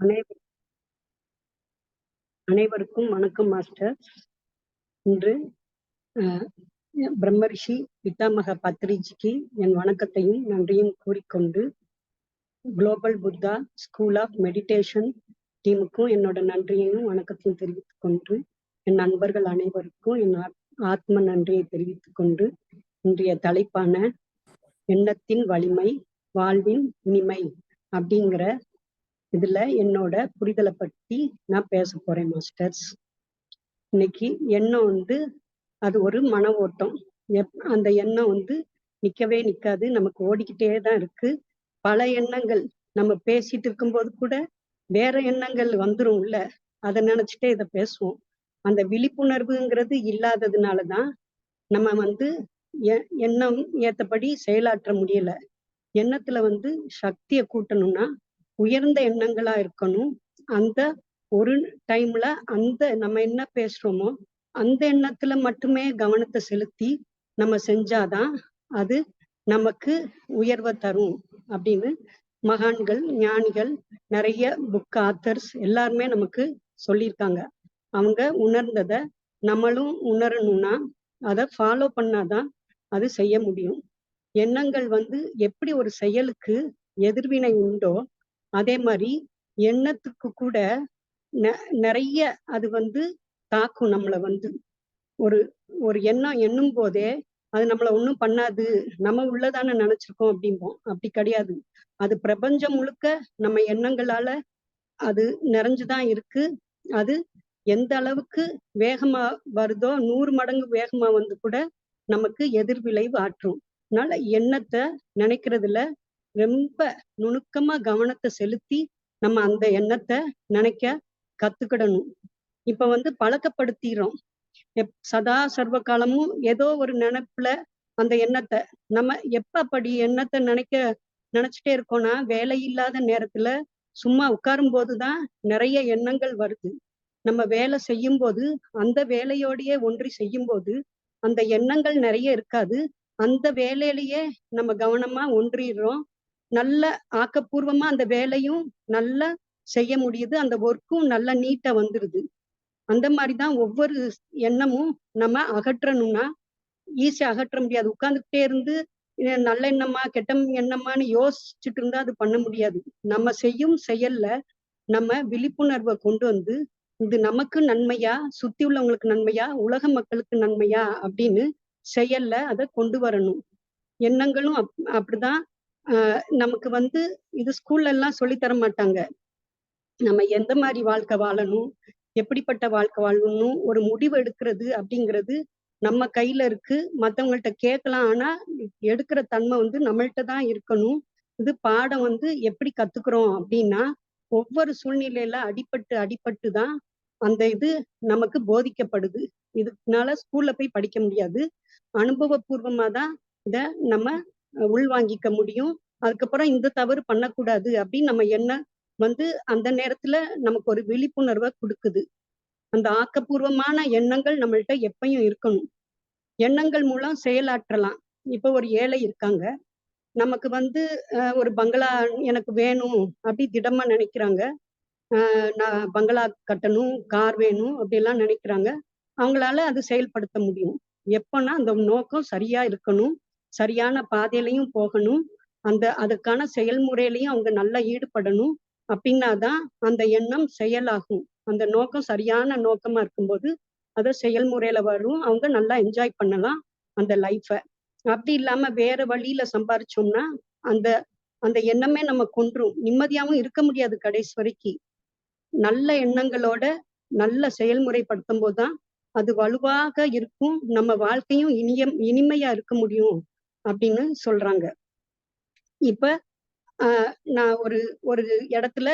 அனை- அனைவருக்கும் வணக்கம் மாஸ்டர். இன்று பிரம்மரிஷி பித்தாமக பத்ரிஜிக்கு என் வணக்கத்தையும் நன்றியும் கூறிக்கொண்டு, global Buddha school of meditation டீமுக்கும் என்னோட நன்றியையும் வணக்கத்தையும் தெரிவித்துக் கொண்டு, என் நண்பர்கள் அனைவருக்கும் என் ஆத்ம நன்றியை தெரிவித்துக் கொண்டு, இன்றைய தலைப்பான எண்ணத்தின் வலிமை வாழ்வின் இனிமை அப்படிங்கிற இதுல என்னோட புரிதலை பற்றி நான் பேச போறேன் மாஸ்டர்ஸ். இன்னைக்கு எண்ணம் அது ஒரு மன ஓட்டம். அந்த எண்ணம் நிக்கவே நிக்காது, நமக்கு ஓடிக்கிட்டே தான் இருக்கு. பல எண்ணங்கள் நம்ம பேசிட்டு இருக்கும்போது கூட வேற எண்ணங்கள் வந்துரும் உள்ள, அதை நினைச்சுட்டே இதை பேசுவோம். அந்த விழிப்புணர்வுங்கிறது இல்லாததுனாலதான் நம்ம எண்ணம் ஏத்தபடி செயலாற்ற முடியல. எண்ணத்துல சக்தியை கூட்டணும்னா உயர்ந்த எண்ணங்களா இருக்கணும். அந்த ஒரு டைம்ல அந்த நம்ம என்ன பேசுறோமோ அந்த எண்ணத்துல மட்டுமே கவனத்தை செலுத்தி நம்ம செஞ்சாதான் அது நமக்கு உயர்வை தரும் அப்படின்னு மகான்கள், ஞானிகள், நிறைய புக் ஆத்தர்ஸ் எல்லாருமே நமக்கு சொல்லியிருக்காங்க. அவங்க உணர்ந்ததை நம்மளும் உணரணும்னா அதை ஃபாலோ பண்ணாதான் அது செய்ய முடியும். எண்ணங்கள் எப்படி ஒரு செயலுக்கு எதிர்வினை உண்டோ அதே மாதிரி எண்ணத்துக்கு கூட நிறைய அது தாக்கும். நம்மள ஒரு ஒரு எண்ணம் எண்ணும் போதே அது நம்மள ஒண்ணும் பண்ணாது, நம்ம உள்ளதானே நினைச்சிருக்கோம் அப்படிம்போம். அப்படி கிடையாது. அது பிரபஞ்சம் முழுக்க நம்ம எண்ணங்களால அது நிறைஞ்சுதான் இருக்கு. அது எந்த அளவுக்கு வேகமா வருதோ 100 மடங்கு வேகமா கூட நமக்கு எதிர்விளைவு ஆற்றும். அதனால எண்ணத்தை நினைக்கிறதுல ரொம்ப நுணுக்கமா கவனத்தை செலுத்தி நம்ம அந்த எண்ணத்தை நினைக்க கத்துக்கிடணும். இப்ப பழக்கப்படுத்திடுறோம். சதா சர்வ காலமும் ஏதோ ஒரு நினைப்புல அந்த எண்ணத்தை நம்ம எப்ப அப்படி எண்ணத்தை நினைச்சுட்டே இருக்கோம்னா, வேலை இல்லாத நேரத்துல சும்மா உட்காரும் போதுதான் நிறைய எண்ணங்கள் வருது. நம்ம வேலை செய்யும் போது அந்த வேலையோடையே ஒன்றி செய்யும் போது அந்த எண்ணங்கள் நிறைய இருக்காது. அந்த வேலையிலேயே நம்ம கவனமா ஒன்றிடுறோம். நல்ல ஆக்கப்பூர்வமா அந்த வேலையும் நல்லா செய்ய முடியுது. அந்த ஒர்க்கும் நல்லா நீட்டா வந்துருது. அந்த மாதிரிதான் ஒவ்வொரு எண்ணமும் நம்ம அகற்றணும்னா ஈஸியா அகற்ற முடியாது. உட்கார்ந்துகிட்டே இருந்து நல்ல எண்ணமா கெட்ட எண்ணமான்னு யோசிச்சுட்டு இருந்தா அது பண்ண முடியாது. நம்ம செய்யும் செயல்ல நம்ம விழிப்புணர்வை கொண்டு இது நமக்கு நன்மையா, சுத்தி உள்ளவங்களுக்கு நன்மையா, உலக மக்களுக்கு நன்மையா அப்படின்னு செயல்ல அதை கொண்டு வரணும். எண்ணங்களும் அப்படிதான். நமக்கு இது ஸ்கூல்ல எல்லாம் சொல்லி தர மாட்டாங்க. நம்ம எந்த மாதிரி வாழ்க்கை வாழணும், எப்படிப்பட்ட வாழ்க்கை வாழணும், ஒரு முடிவு எடுக்கிறது அப்படிங்கிறது நம்ம கையில இருக்கு. மத்தவங்கள்ட்ட கேட்கலாம், ஆனா எடுக்கிற தன்மை நம்மள்ட்ட தான் இருக்கணும். இது பாடம் எப்படி கத்துக்கிறோம் அப்படின்னா, ஒவ்வொரு சூழ்நிலையில அடிபட்டு தான் அந்த இது நமக்கு போதிக்கப்படுது. இதுனால ஸ்கூல்ல போய் படிக்க முடியாது. அனுபவபூர்வமா தான் இத நம்ம உள்வாங்கிக்க முடியும். அதுக்கப்புறம் இந்த தவறு பண்ணக்கூடாது அப்படின்னு நம்ம எண்ணம் அந்த நேரத்துல நமக்கு ஒரு விழிப்புணர்வை கொடுக்குது. அந்த ஆக்கப்பூர்வமான எண்ணங்கள் நம்மள்ட்ட எப்பயும் இருக்கணும். எண்ணங்கள் மூலம் செயலாற்றலாம். இப்ப ஒரு ஏழை இருக்காங்க, நமக்கு ஒரு பங்களா எனக்கு வேணும் அப்படி திடமா நினைக்கிறாங்க. நான் பங்களா கட்டணும், கார் வேணும் அப்படிலாம் நினைக்கிறாங்க. அவங்களால அது செயல்படுத்த முடியும் எப்பன்னா அந்த நோக்கம் சரியா இருக்கணும், சரியான பாதையிலையும் போகணும், அதுக்கான செயல்முறையிலையும் அவங்க நல்லா ஈடுபடணும். அப்படின்னாதான் அந்த எண்ணம் செயலாகும். அந்த நோக்கம் சரியான நோக்கமா இருக்கும்போது அதை செயல்முறையில வரும். அவங்க நல்லா என்ஜாய் பண்ணலாம் அந்த லைஃப. அப்படி இல்லாம வேற வழியில சம்பாரிச்சோம்னா அந்த அந்த எண்ணமே நம்ம கொன்றும். நிம்மதியாவும் இருக்க முடியாது கடைசி வரைக்கும். நல்ல எண்ணங்களோட நல்ல செயல்முறைப்படுத்தும் போதுதான் அது வலுவாக இருக்கும். நம்ம வாழ்க்கையும் இனிமையா இருக்க முடியும் அப்படின்னு சொல்றாங்க. இப்ப நான் ஒரு இடத்துல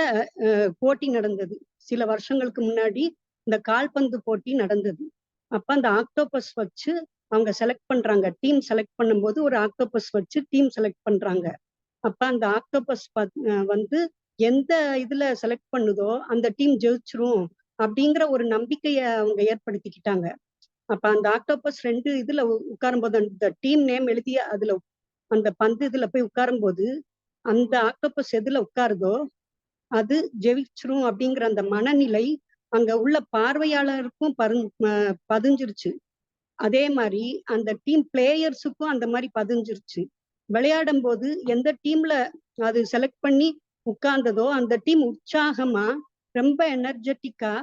போட்டி நடந்தது. சில வருஷங்களுக்கு முன்னாடி இந்த கால்பந்து போட்டி நடந்தது. அப்ப அந்த ஆக்டோபஸ் வச்சு அவங்க செலக்ட் பண்றாங்க. டீம் செலக்ட் பண்ணும்போது ஒரு ஆக்டோபஸ் வச்சு டீம் செலக்ட் பண்றாங்க. அப்ப அந்த ஆக்டோபஸ் எந்த இதுல செலக்ட் பண்ணுதோ அந்த டீம் ஜெயிச்சிரும் அப்படிங்கிற ஒரு நம்பிக்கைய அவங்க ஏற்படுத்திக்கிட்டாங்க. அப்ப அந்த ஆக்டோபஸ் 2 இதுல உட்காரும் போது அந்த டீம் நேம் எழுதிய அதுல அந்த பந்து இதுல போய் உட்காரும் போது அந்த ஆக்டோபஸ் எதுல உட்காருதோ அது ஜெயிச்சிரும் அப்படிங்கிற அந்த மனநிலை அங்க உள்ள பார்வையாளருக்கும் பதிஞ்சிருச்சு. அதே மாதிரி அந்த டீம் பிளேயர்ஸுக்கும் அந்த மாதிரி பதிஞ்சிருச்சு. விளையாடும் போது எந்த டீம்ல அது செலக்ட் பண்ணி உட்கார்ந்ததோ அந்த டீம் உற்சாகமா ரொம்ப எனர்ஜெட்டிக்கா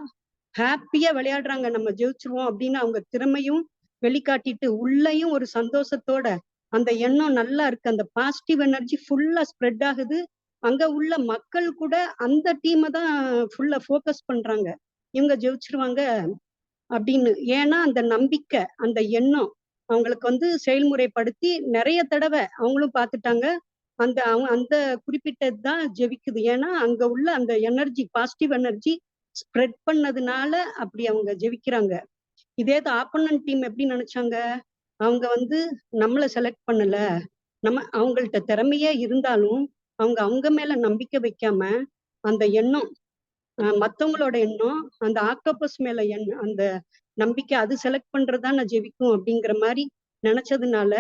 ஹாப்பியா விளையாடுறாங்க, நம்ம ஜெயிச்சிருவோம் அப்படின்னு அவங்க திறமையும் வெளிக்காட்டிட்டு உள்ளயும் ஒரு சந்தோஷத்தோட அந்த எண்ணம் நல்லா இருக்கு. அந்த பாசிட்டிவ் எனர்ஜி ஃபுல்லா ஸ்ப்ரெட் ஆகுது. அங்க உள்ள மக்கள் கூட அந்த டீமை தான் ஃபுல்லா ஃபோக்கஸ் பண்றாங்க, இவங்க ஜெயிச்சிருவாங்க அப்படின்னு. ஏன்னா அந்த நம்பிக்கை, அந்த எண்ணம் அவங்களுக்கு செயல்முறைப்படுத்தி நிறைய தடவை அவங்களும் பார்த்துட்டாங்க. அந்த அந்த குறிப்பிட்டது தான் ஜெயிக்குது. ஏன்னா அங்க உள்ள அந்த எனர்ஜி, பாசிட்டிவ் எனர்ஜி ஸ்ப்ரெட் பண்ணதுனால அப்படி அவங்க ஜெயிக்கிறாங்க. இதே ஆப்போனன்ட் டீம் எப்படி நினைச்சாங்க, அவங்க நம்மள செலக்ட் பண்ணல, நம்ம அவங்கள்ட்ட திறமையே இருந்தாலும் அவங்க அவங்க மேல நம்பிக்கை வைக்காம அந்த எண்ணம், மத்தவங்களோட எண்ணம் அந்த ஆக்டோபஸ் மேல அந்த நம்பிக்கை, அது செலக்ட் பண்றதுதான் நான் ஜெயிக்கும் அப்படிங்கிற மாதிரி நினைச்சதுனால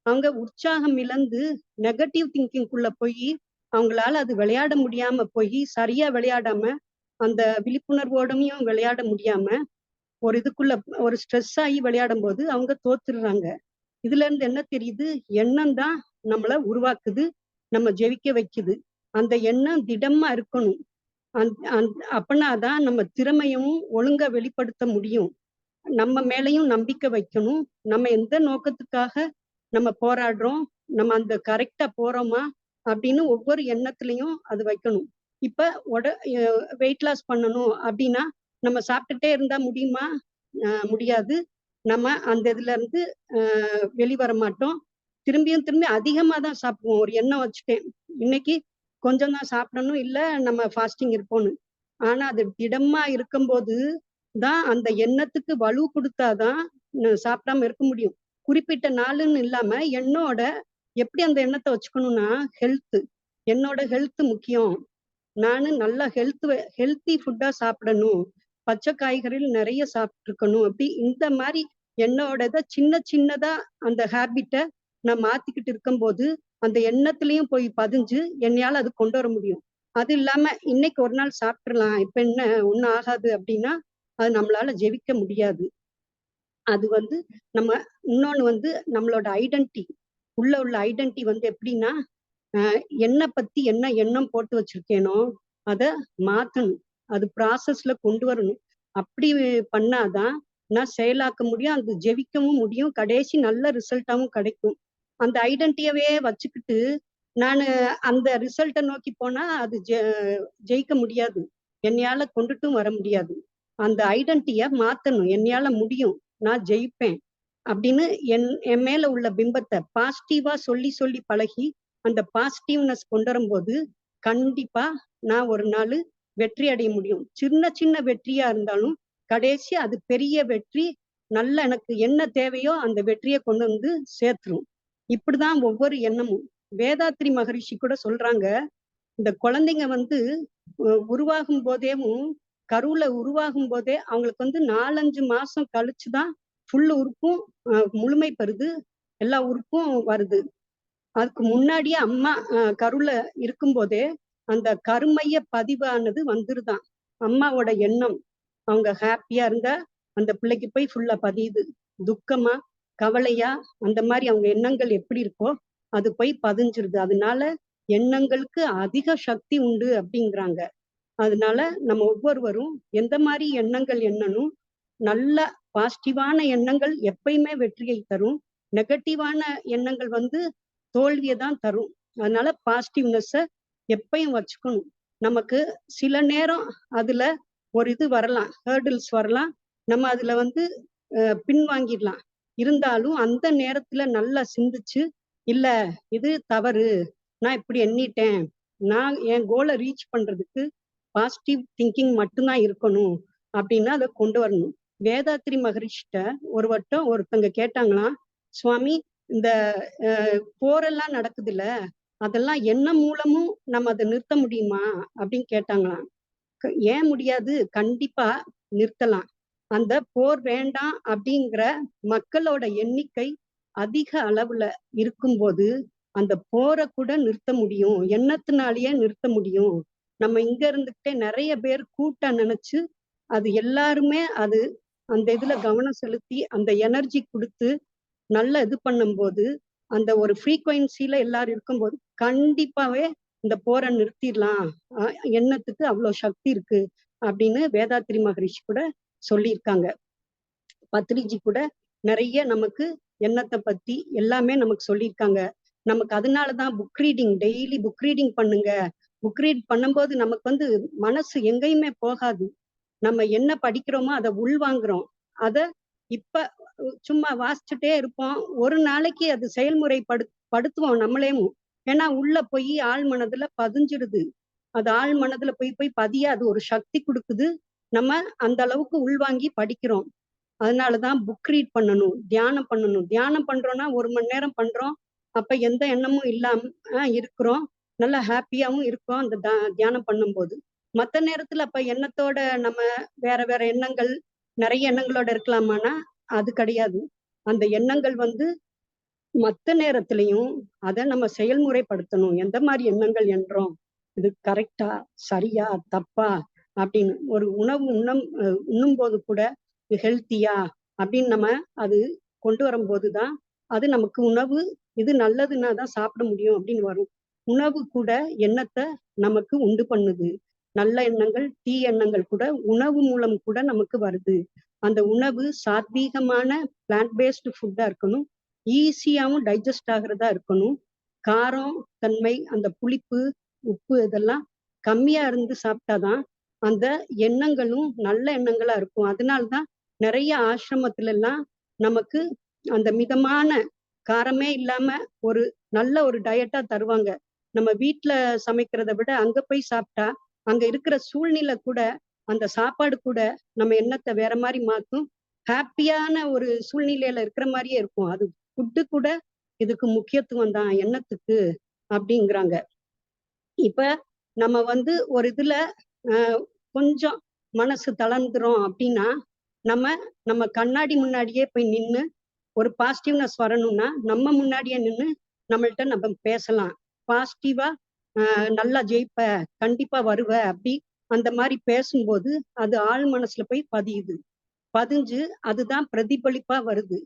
அவங்க உற்சாகம் இழந்து நெகட்டிவ் திங்கிங்குள்ள போய் அவங்களால அது விளையாட முடியாம போய் சரியா விளையாடாம அந்த விழிப்புணர்வோடமையும் விளையாட முடியாம ஒரு இதுக்குள்ள ஒரு ஸ்ட்ரெஸ் ஆகி விளையாடும் போது அவங்க தோத்துடுறாங்க. இதுல இருந்து என்ன தெரியுது, எண்ணம் தான் நம்மள உருவாக்குது, நம்ம ஜெயிக்க வைக்குது. அந்த எண்ணம் திடமா இருக்கணும். அப்பனாதான் நம்ம திறமையும் ஒழுங்கா வெளிப்படுத்த முடியும். நம்ம மேலையும் நம்பிக்கை வைக்கணும். நம்ம எந்த நோக்கத்துக்காக நம்ம போராடுறோம், நம்ம அந்த கரெக்டா போறோமா அப்படின்னு ஒவ்வொரு எண்ணத்துலயும் அது வைக்கணும். இப்ப வெயிட் லாஸ் பண்ணணும் அப்படின்னா நம்ம சாப்பிட்டுட்டே இருந்தா முடியுமா? முடியாது. நம்ம அந்த இதுல இருந்து வெளிவர மாட்டோம். திரும்பி அதிகமா தான் சாப்பிடுவோம். ஒரு எண்ணம் வச்சுட்டேன், இன்னைக்கு கொஞ்சம் தான் சாப்பிடணும், இல்ல நம்ம ஃபாஸ்டிங் இருப்போம்னு. ஆனா அது திடமா இருக்கும்போது தான் அந்த எண்ணத்துக்கு வலு கொடுத்தாதான் சாப்பிடாம இருக்க முடியும். குறிப்பிட்ட நாளுன்னு இல்லாம என்னோட எப்படி அந்த எண்ணத்தை வச்சுக்கணும்னா, என்னோட ஹெல்த் முக்கியம். நானு நல்லா ஹெல்த்தி ஃபுட்டா சாப்பிடணும், பச்சை காய்கறிகள் நிறைய சாப்பிட்டுருக்கணும். அப்படி இந்த மாதிரி என்னோட சின்னதா அந்த ஹேபிட்டை நான் மாத்திக்கிட்டு இருக்கும்போது அந்த எண்ணத்துலயும் போய் பதிஞ்சு என்னையால அது கொண்டு வர முடியும். அது இல்லாம இன்னைக்கு ஒரு நாள் சாப்பிட்டுறலாம், இப்ப என்ன ஒண்ணும் ஆகாது அப்படின்னா அது நம்மளால ஜெயிக்க முடியாது. அது நம்ம இன்னொன்னு நம்மளோட ஐடென்டிட்டி, உள்ள ஐடென்டிட்டி எப்படின்னா, என்ன பத்தி என்ன எண்ணம் போட்டு வச்சிருக்கேனோ அத மாத்தணும், அது ப்ராசஸ்ல கொண்டு வரணும். அப்படி பண்ணாதான் நான் செயலாக்க முடியும், அது ஜெயிக்கவும் முடியும், கடைசி நல்ல ரிசல்ட்டாவும் கிடைக்கும். அந்த ஐடென்டிட்டியவே வச்சுக்கிட்டு நானு அந்த ரிசல்ட்டை நோக்கி போனா அது ஜெயிக்க முடியாது, என்னையால கொண்டுட்டும் வர முடியாது. அந்த ஐடென்டிட்டிய மாத்தணும், என்னையால முடியும், நான் ஜெயிப்பேன் அப்படின்னு என் மேல உள்ள பிம்பத்தை பாசிட்டிவா சொல்லி பழகி அந்த பாசிட்டிவ்னஸ் கொண்டு வரும்போது கண்டிப்பா நான் ஒரு நாள் வெற்றி அடைய முடியும். சின்ன வெற்றியா இருந்தாலும் கடைசி அது பெரிய வெற்றி, நல்ல எனக்கு என்ன தேவையோ அந்த வெற்றியை கொண்டு சேர்த்துரும். இப்படிதான் ஒவ்வொரு எண்ணமும். வேதாத்ரி மகரிஷி கூட சொல்றாங்க, இந்த குழந்தைங்க உருவாகும் போதேவும், கருவுல உருவாகும் போதே அவங்களுக்கு 4-5 மாசம் கழிச்சுதான் ஃபுல் உறுப்பும் முழுமை பெறுது, எல்லா உறுப்பும் வருது. அதுக்கு முன்னாடியே அம்மா கருவுல இருக்கும் போதே அந்த கருமைய பதிவானது வந்துருதான். அம்மாவோட எண்ணம், அவங்க ஹாப்பியா இருந்தா அந்த பிள்ளைக்கு போய் ஃபுல்லா பதியுது. துக்கமா கவலையா அந்த மாதிரி அவங்க எண்ணங்கள் எப்படி இருக்கோ அது போய் பதிஞ்சிருது. அதனால எண்ணங்களுக்கு அதிக சக்தி உண்டு அப்படிங்கிறாங்க. அதனால நம்ம ஒவ்வொருவரும் எந்த மாதிரி எண்ணங்கள் எண்ணணும், நல்ல பாசிட்டிவான எண்ணங்கள் எப்பயுமே வெற்றியை தரும், நெகட்டிவான எண்ணங்கள் தோல்வியை தான் தரும். அதனால பாசிட்டிவ்னஸ எப்பயும் வச்சுக்கணும். நமக்கு சில நேரம் அதுல ஒரு இது வரலாம், ஹேர்டில்ஸ் வரலாம், நம்ம அதுல பின்வாங்கிடலாம். இருந்தாலும் அந்த நேரத்துல நல்லா சிந்திச்சு, இல்ல இது தவறு, நான் இப்படி எண்ணிட்டேன், நான் என் கோலை ரீச் பண்றதுக்கு பாசிட்டிவ் திங்கிங் மட்டும்தான் இருக்கணும் அப்படின்னு அதை கொண்டு வரணும். வேதாத்ரி மகரிஷிட்ட ஒரு வட்டம் ஒருத்தங்க கேட்டாங்களாம், சுவாமி இந்த போரெல்லாம் நடக்குதுல்ல, அதெல்லாம் எண்ணம் மூலமும் நம்ம அதை நிறுத்த முடியுமா அப்படின்னு கேட்டாங்களாம். ஏன் முடியாது, கண்டிப்பா நிறுத்தலாம். அந்த போர் வேண்டாம் அப்படிங்கிற மக்களோட எண்ணிக்கை அதிக அளவுல இருக்கும்போது அந்த போரை கூட நிறுத்த முடியும், எண்ணத்தினாலேயே நிறுத்த முடியும் நம்ம இங்க இருந்துகிட்டே நிறைய பேர் கூட்ட நினைச்சு அது எல்லாருமே அது அந்த இதுல கவனம் செலுத்தி அந்த எனர்ஜி கொடுத்து நல்ல இது பண்ணும்போது அந்த ஒரு ஃப்ரீக்வன்சில எல்லாரும் இருக்கும்போது கண்டிப்பாவே இந்த போரை நிறுத்திடலாம். எண்ணத்துக்கு அவ்வளவு சக்தி இருக்கு அப்படின்னு வேதாத்ரி மகரிஷி கூட சொல்லியிருக்காங்க. பத்ரிஜி கூட நிறைய நமக்கு எண்ணத்தை பத்தி எல்லாமே நமக்கு சொல்லியிருக்காங்க. நமக்கு அதனாலதான் book reading, daily book reading பண்ணுங்க. புக் ரீட் பண்ணும்போது நமக்கு மனசு எங்கேயுமே போகாது. நம்ம என்ன படிக்கிறோமோ அதை உள்வாங்குறோம். அத இப்ப சும்மா வாசிச்சுட்டே இருப்போம். ஒரு நாளைக்கு அது படுத்துவோம் நம்மளேவும். ஏன்னா உள்ள போய் ஆழ் மனதுல பதிஞ்சிருது. அது ஆழ் மனதுல போய் போய் பதிய அது ஒரு சக்தி கொடுக்குது. நம்ம அந்த அளவுக்கு உள்வாங்கி படிக்கிறோம். அதனாலதான் புக் ரீட் பண்ணணும், தியானம் பண்ணணும். தியானம் பண்றோம்னா 1 மணி நேரம் பண்றோம். அப்ப எந்த எண்ணமும் இல்லாம இருக்கிறோம். நல்லா ஹாப்பியாவும் இருக்கோம் அந்த தியானம் பண்ணும்போது. மத்த நேரத்துல அப்ப எண்ணத்தோட நம்ம வேற வேற எண்ணங்கள், நிறைய எண்ணங்களோட இருக்கலாமான்னா அது கிடையாது. அந்த எண்ணங்கள் மத்த நேரத்திலையும் அத நம்ம செயல்முறைப்படுத்தணும். எந்த மாதிரி எண்ணங்கள் என்றோம், இது கரெக்டா, சரியா, தப்பா அப்படின்னு. ஒரு உணவு உண்ணும் போது கூட இது ஹெல்த்தியா அப்படின்னு நம்ம அது கொண்டு வரும்போதுதான் அது நமக்கு உணவு இது நல்லதுன்னா தான் சாப்பிட முடியும் அப்படின்னு வரும். உணவு கூட எண்ணத்தை நமக்கு உண்டு பண்ணுது. நல்ல எண்ணங்கள், தீய எண்ணங்கள் கூட உணவு மூலம் கூட நமக்கு வருது. அந்த உணவு சாத்வீகமான பிளான்ட் பேஸ்டு ஃபுட்டா இருக்கணும். ஈஸியாவும் டைஜஸ்ட் ஆகுறதா இருக்கணும். காரம் தன்மை, அந்த புளிப்பு, உப்பு இதெல்லாம் கம்மியா இருந்து சாப்பிட்டாதான் அந்த எண்ணங்களும் நல்ல எண்ணங்களா இருக்கும். அதனாலதான் நிறைய ஆசிரமத்துல எல்லாம் நமக்கு அந்த மிதமான காரமே இல்லாம ஒரு நல்ல ஒரு டயட்டா தருவாங்க. நம்ம வீட்டுல சமைக்கிறத விட அங்க போய் சாப்பிட்டா அங்க இருக்கிற சூழ்நிலை கூட அந்த சாப்பாடு கூட நம்ம எண்ணத்தை வேற மாதிரி மாத்தும். ஹாப்பியான ஒரு சூழ்நிலையில இருக்கிற மாதிரியே இருக்கும். அது ஃபுட்டு கூட இதுக்கு முக்கியத்துவம் தான் எண்ணத்துக்கு அப்படிங்கிறாங்க. இப்ப நம்ம ஒரு இதுல கொஞ்சம் மனசு தளர்ந்துரும் அப்படின்னா நம்ம நம்ம கண்ணாடி முன்னாடியே போய் நின்னு ஒரு பாசிட்டிவ்னஸ் வரணும்னா நம்ம முன்னாடியே நின்னு நம்மள்ட்ட நம்ம பேசலாம். பாசிட்டிவா நல்லா ஜெயிப்ப, கண்டிப்பா வருவ அப்படி அந்த மாதிரி பேசும்போது அது ஆழ் மனசுல போய் பதியுது. பதிஞ்சு அதுதான் பிரதிபலிப்பா வருது.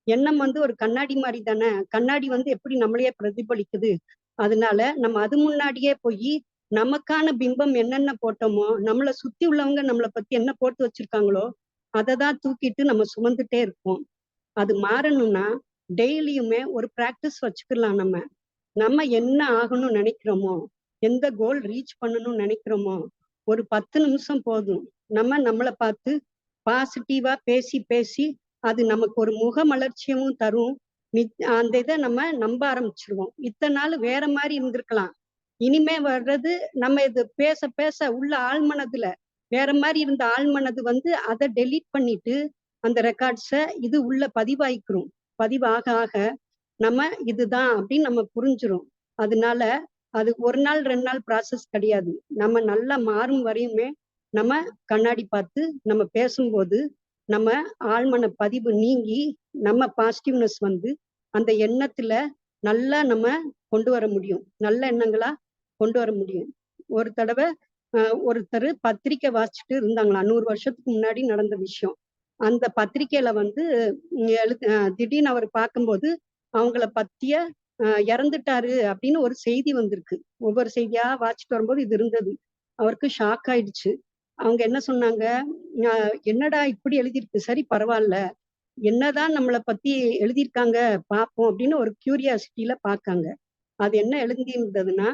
எண்ணம் ஒரு கண்ணாடி மாதிரி தானே. கண்ணாடி எப்படி நம்மளையே பிரதிபலிக்குது. அதனால நம்ம அது முன்னாடியே போய் நமக்கான பிம்பம் என்னென்ன போட்டோமோ, நம்மளை சுத்தி உள்ளவங்க நம்மளை பத்தி என்ன போட்டு வச்சிருக்காங்களோ அததான் தூக்கிட்டு நம்ம சுமந்துட்டே இருப்போம். அது மாறணும்னா டெய்லியுமே ஒரு பிராக்டிஸ் வச்சுக்கலாம். நம்ம நம்ம என்ன ஆகணும்னு நினைக்கிறோமோ, எந்த கோல் ரீச் பண்ணணும்னு நினைக்கிறோமோ, ஒரு 10 நிமிஷம் போதும். நம்ம நம்மளை பார்த்து பாசிட்டிவா பேசி பேசி அது நமக்கு ஒரு முகமலர்ச்சியமும் தரும். அந்த இதை நம்ம நம்ப ஆரம்பிச்சிருவோம். இத்தனை நாள் வேற மாதிரி இருந்திருக்கலாம். இனிமே வர்றது நம்ம இது பேச பேச உள்ள ஆழ்மனதுல வேற மாதிரி இருந்த ஆழ்மனது அதை டெலீட் பண்ணிட்டு அந்த ரெக்கார்ட்ஸ இது உள்ள பதிவாயிக்கிறோம். பதிவாக ஆக நம்ம இதுதான் அப்படின்னு நம்ம புரிஞ்சிரும். அதனால அது 1 நாள் 2 நாள் ப்ராசஸ் கிடையாது. நம்ம நல்லா மாறும் வரையுமே நம்ம கண்ணாடி பார்த்து நம்ம பேசும்போது நம்ம ஆழ்மன பதிவு நீங்கி நம்ம பாசிட்டிவ்னஸ் அந்த எண்ணத்துல நல்லா நம்ம கொண்டு வர முடியும். நல்ல எண்ணங்களா கொண்டு வர முடியும். ஒரு தடவை ஒருத்தர் பத்திரிக்கை வாசிச்சுட்டு இருந்தாங்களா. 100 வருஷத்துக்கு முன்னாடி நடந்த விஷயம். அந்த பத்திரிக்கையில திடீர்னு அவர் பார்க்கும்போது அவங்கள பத்திய இறந்துட்டாரு அப்படின்னு ஒரு செய்தி வந்திருக்கு. ஒவ்வொரு செய்தியா வாசிச்சுட்டு வரும்போது இது இருந்தது. அவருக்கு ஷாக் ஆயிடுச்சு. அவங்க என்ன சொன்னாங்க, என்னடா இப்படி எழுதியிருக்கு, சரி பரவாயில்ல, என்னதான் நம்மளை பத்தி எழுதியிருக்காங்க பார்ப்போம் அப்படின்னு ஒரு கியூரியாசிட்டியில பார்க்காங்க. அது என்ன எழுதியிருந்ததுன்னா,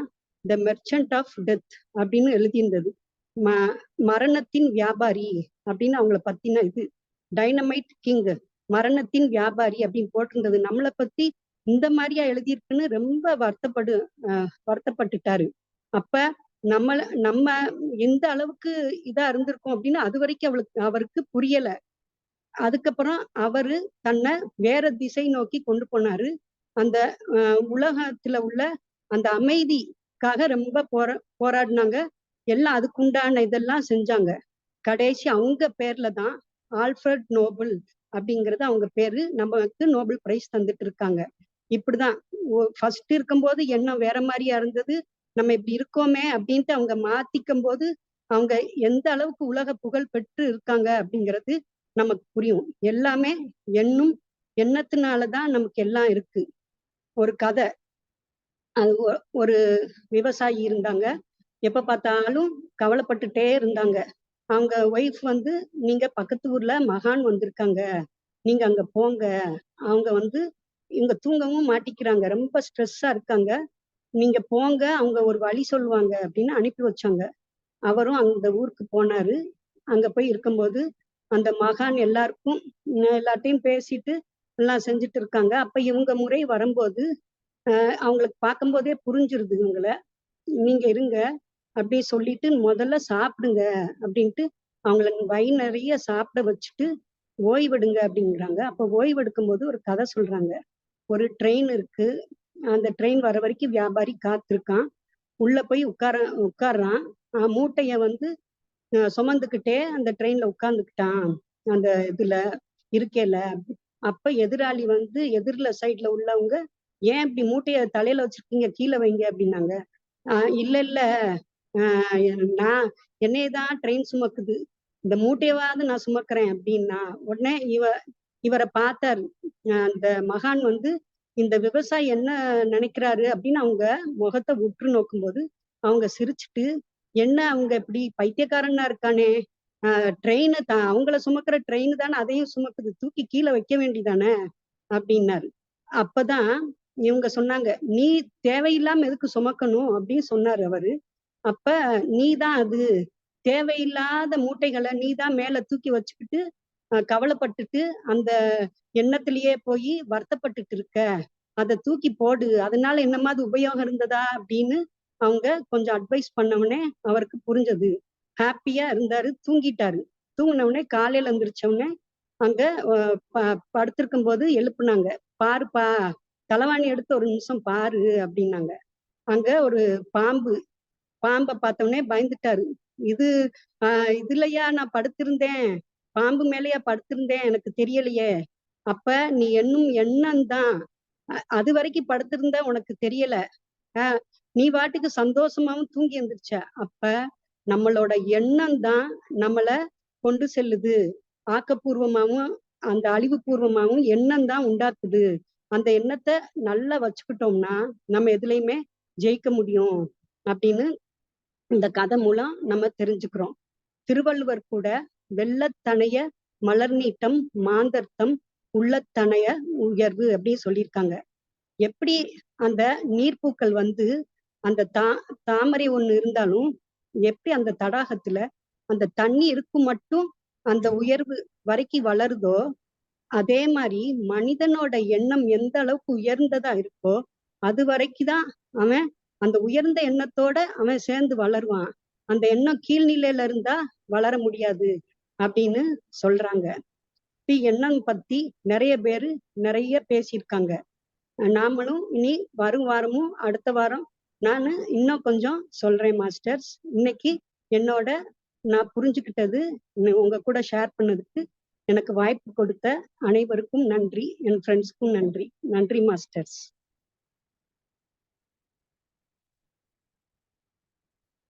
த மெர்ச்சன்ட் ஆஃப் டெத் அப்படின்னு எழுதியிருந்தது. மரணத்தின் வியாபாரி அப்படின்னு அவங்கள பத்தின இது. டைனமைட் கிங், மரணத்தின் வியாபாரி அப்படின்னு போட்டிருந்தது. நம்மளை பத்தி இந்த மாதிரியா எழுதியிருக்குன்னு ரொம்ப வருத்தப்பட்டுட்டாரு. அப்ப நம்ம எந்த அளவுக்கு இதா இருந்திருக்கோம் அப்படின்னு அது வரைக்கும் அவருக்கு புரியல. அதுக்கப்புறம் அவரு தன்னை வேற திசை நோக்கி கொண்டு போனாரு. அந்த உலகத்துல உள்ள அந்த அமைதிக்காக ரொம்ப போராடினாங்க. எல்லாம் அதுக்குண்டான இதெல்லாம் செஞ்சாங்க. கடைசி அவங்க பேர்ல தான் ஆல்ஃபிரட் நோபல் அப்படிங்கிறது அவங்க பேரு. நமக்கு நோபல் பிரைஸ் தந்துட்டு இருக்காங்க. இப்படிதான் ஃபர்ஸ்ட் இருக்கும்போது எண்ணம் வேற மாதிரியா இருந்தது. நம்ம இப்படி இருக்கோமே அப்படின்ட்டு அவங்க மாத்திக்கும் போது அவங்க எந்த அளவுக்கு உலக புகழ் பெற்று இருக்காங்க அப்படிங்கிறது நமக்கு புரியும். எல்லாமே எண்ணத்தினாலதான் நமக்கு எல்லாம் இருக்கு. ஒரு கதை, அது ஒரு விவசாயி இருந்தாங்க. எப்ப பார்த்தாலும் கவலைப்பட்டுட்டே இருந்தாங்க. அவங்க ஒய்ஃப் வந்து, நீங்க பக்கத்து ஊர்ல மகான் வந்திருக்காங்க, நீங்க அங்க போங்க. அவங்க வந்து இவங்க தூங்கவும் மாட்டிக்கிறாங்க, ரொம்ப ஸ்ட்ரெஸ்ஸா இருக்காங்க, நீங்க போங்க, அவங்க ஒரு வழி சொல்லுவாங்க அப்படின்னு அனுப்பி வச்சாங்க. அவரும் அந்த ஊருக்கு போனாரு. அங்க போய் இருக்கும்போது அந்த மகான் எல்லாருக்கும் எல்லார்ட்டையும் பேசிட்டு எல்லாம் செஞ்சுட்டு இருக்காங்க. அப்ப இவங்க முறை வரும்போது அவங்களுக்கு பார்க்கும்போதே புரிஞ்சிருது இவங்கள. நீங்க இருங்க அப்படி சொல்லிட்டு முதல்ல சாப்பிடுங்க அப்படின்ட்டு அவங்கள வயிறு நிறைய சாப்பிட வச்சுட்டு ஓய்வெடுங்க அப்படிங்கிறாங்க. அப்ப ஓய்வெடுக்கும் போது ஒரு கதை சொல்றாங்க. ஒரு ட்ரெயின் இருக்கு, அந்த ட்ரெயின் வர வரைக்கும் வியாபாரி காத்திருக்கான். உள்ள போய் உட்கார்றான். மூட்டைய வந்து சுமந்துக்கிட்டே அந்த ட்ரெயின்ல உட்கார்ந்துக்கிட்டான், அந்த இதுல இருக்கையில. அப்ப எதிராளி வந்து எதிர்ல சைட்ல உள்ளவங்க, ஏன் இப்படி மூட்டைய தலையில வச்சிருக்கீங்க, கீழே வைங்க அப்படின்னாங்க. இல்ல இல்ல, நான் என்னையதான் ட்ரெயின் சுமக்குது, இந்த மூட்டையவாவது நான் சுமக்கிறேன் அப்படின்னா. உடனே இவரை பார்த்தாரு அந்த மகான் வந்து, இந்த விவசாயி என்ன நினைக்கிறாரு அப்படின்னு அவங்க முகத்தை உற்று நோக்கும்போது அவங்க சிரிச்சுட்டு, என்ன அவங்க இப்படி பைத்தியக்காரனா இருக்கானே, ட்ரெயின் அவங்கள சுமக்கிற ட்ரெயின் தானே அதையும் சுமக்குது, தூக்கி கீழே வைக்க வேண்டிதானே அப்படின்னாரு. அப்பதான் இவங்க சொன்னாங்க, நீ தேவையில்லாம எதுக்கு சுமக்கணும் அப்படின்னு சொன்னாரு அவரு. அப்ப நீதான் அது, தேவையில்லாத மூட்டைகளை நீதான் மேல தூக்கி வச்சுக்கிட்டு கவலைப்பட்டுட்டு அந்த எண்ணத்திலேயே போய் வருத்தப்பட்டுட்டு இருக்க, அதை தூக்கி போடு, அதனால என்னமாவது உபயோகம் இருந்ததா அப்படின்னு அவங்க கொஞ்சம் அட்வைஸ் பண்ணவுடனே அவருக்கு புரிஞ்சது. ஹாப்பியா இருந்தாரு, தூங்கிட்டாரு. தூங்கின உடனே காலையில எந்திரிச்ச உடனே அங்க படுத்திருக்கும் போது எழுப்புனாங்க. பாருப்பா, தலவாணி எடுத்து ஒரு நிமிஷம் பாரு அப்படின்னாங்க. அங்க ஒரு பாம்பு. பாம்ப பார்த்தவுடனே பயந்துட்டாரு. இது இதுலயா நான் படுத்திருந்தேன், பாம்பு மேலயா படுத்திருந்தேன், எனக்கு தெரியலையே. அப்ப நீ எண்ணும் எண்ணம் தான், அது வரைக்கும் படுத்திருந்த உனக்கு தெரியல. நீ பாட்டுக்கு சந்தோஷமாவும் தூங்கி எந்திரிச்ச. அப்ப நம்மளோட எண்ணம் தான் நம்மள கொண்டு செல்லுது. ஆக்கப்பூர்வமாவும் அந்த அழிவுபூர்வமாவும் எண்ணம் தான் உண்டாக்குது. அந்த எண்ணத்தை நல்லா வச்சுக்கிட்டோம்னா நம்ம எதுலையுமே ஜெயிக்க முடியும் அப்படின்னு இந்த கதை மூலம் நம்ம தெரிஞ்சுக்கிறோம். திருவள்ளுவர் கூட வெள்ளத்தனைய மலர் நீட்டம் மாந்தர்த்தம் உள்ளத்தனைய உயர்வு அப்படின்னு சொல்லியிருக்காங்க. எப்படி அந்த நீர்ப்பூக்கள் வந்து அந்த தாமரை ஒண்ணு இருந்தாலும் எப்படி அந்த தடாகத்துல அந்த தண்ணி இருக்கும் மட்டும் அந்த உயர்வு வரைக்கும் வளருதோ, அதே மாதிரி மனிதனோட எண்ணம் எந்த அளவுக்கு உயர்ந்ததா இருக்கோ அது வரைக்கும்தான் அவன் அந்த உயர்ந்த எண்ணத்தோட அவன் சேர்ந்து வளருவான். அந்த எண்ணம் கீழ்நிலையில இருந்தா வளர முடியாது அப்படின்னு சொல்றாங்க. எண்ணம் பத்தி நிறைய பேரு நிறைய பேசியிருக்காங்க. நாமளும் இனி வரும் வாரமும் அடுத்த வாரம் நான் இன்னும் கொஞ்சம் சொல்றேன் மாஸ்டர்ஸ். இன்னைக்கு என்னோட நான் புரிஞ்சுக்கிட்டது உங்க கூட ஷேர் பண்ணதுக்கு எனக்கு வாய்ப்பு கொடுத்த அனைவருக்கும் நன்றி, என் ஃப்ரெண்ட்ஸ்க்கும் நன்றி. நன்றி மாஸ்டர்ஸ்.